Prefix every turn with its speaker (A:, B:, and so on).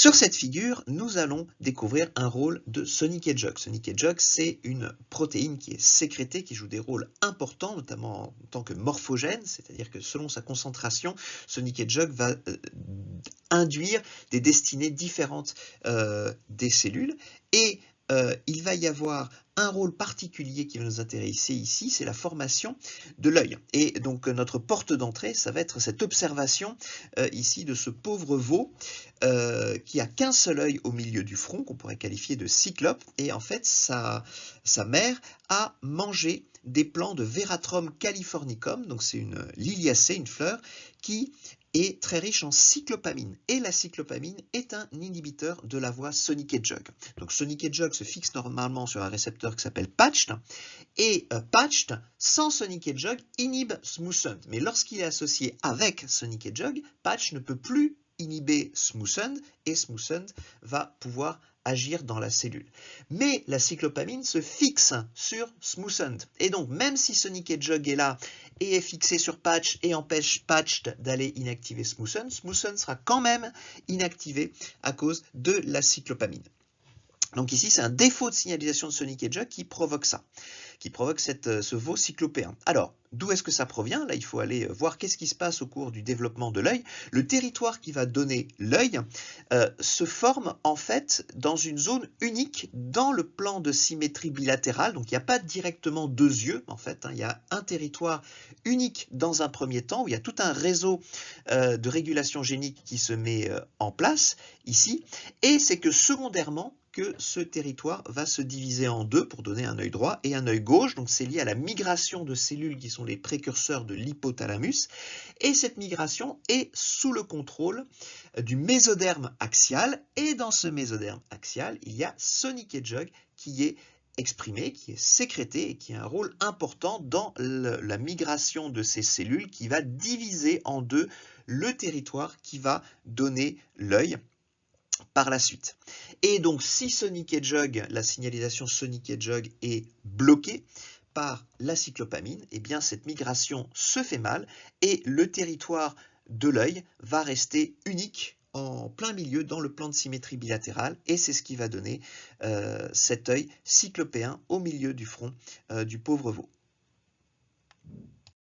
A: Sur cette figure, nous allons découvrir un rôle de Sonic Hedgehog. Sonic Hedgehog, c'est une protéine qui est sécrétée, qui joue des rôles importants, notamment en tant que morphogène, c'est-à-dire que selon sa concentration, Sonic Hedgehog va induire des destinées différentes des cellules, et il va y avoir un rôle particulier qui va nous intéresser ici, c'est la formation de l'œil. Et donc notre porte d'entrée, ça va être cette observation ici de ce pauvre veau qui a qu'un seul œil au milieu du front, qu'on pourrait qualifier de cyclope, et en fait sa mère a mangé des plants de Veratrum californicum, donc c'est une liliacée, une fleur, qui est très riche en cyclopamine. Et la cyclopamine est un inhibiteur de la voie Sonic Hedgehog. Donc Sonic Hedgehog se fixe normalement sur un récepteur qui s'appelle Patched, et Patched, sans Sonic Hedgehog, inhibe Smooth-End. Mais lorsqu'il est associé avec Sonic Hedgehog, Patched ne peut plus inhiber Smooth-End, et Smooth-End va pouvoir agir dans la cellule. Mais la cyclopamine se fixe sur Smooth-End. Et donc, même si Sonic Hedgehog est là et est fixé sur Patch et empêche Patched d'aller inactiver Smooth-End, Smooth-End sera quand même inactivé à cause de la cyclopamine. Donc ici, c'est un défaut de signalisation de Sonic Hedgehog qui provoque ça, qui provoque ce veau cyclopéen. Alors, d'où est-ce que ça provient? Là, il faut aller voir qu'est-ce qui se passe au cours du développement de l'œil. Le territoire qui va donner l'œil se forme en fait dans une zone unique dans le plan de symétrie bilatérale. Donc, il n'y a pas directement deux yeux, en fait. Il y a un territoire unique dans un premier temps, où il y a tout un réseau de régulation génique qui se met en place ici. Et c'est que secondairement, que ce territoire va se diviser en deux pour donner un œil droit et un œil gauche. Donc c'est lié à la migration de cellules qui sont les précurseurs de l'hypothalamus. Et cette migration est sous le contrôle du mésoderme axial. Et dans ce mésoderme axial, il y a Sonic Hedgehog qui est exprimé, qui est sécrété et qui a un rôle important dans la migration de ces cellules qui va diviser en deux le territoire qui va donner l'œil par la suite. Et donc si Sonic Hedgehog, la signalisation Sonic Hedgehog est bloquée par la cyclopamine, eh bien cette migration se fait mal et le territoire de l'œil va rester unique en plein milieu dans le plan de symétrie bilatérale, et c'est ce qui va donner cet œil cyclopéen au milieu du front du pauvre veau.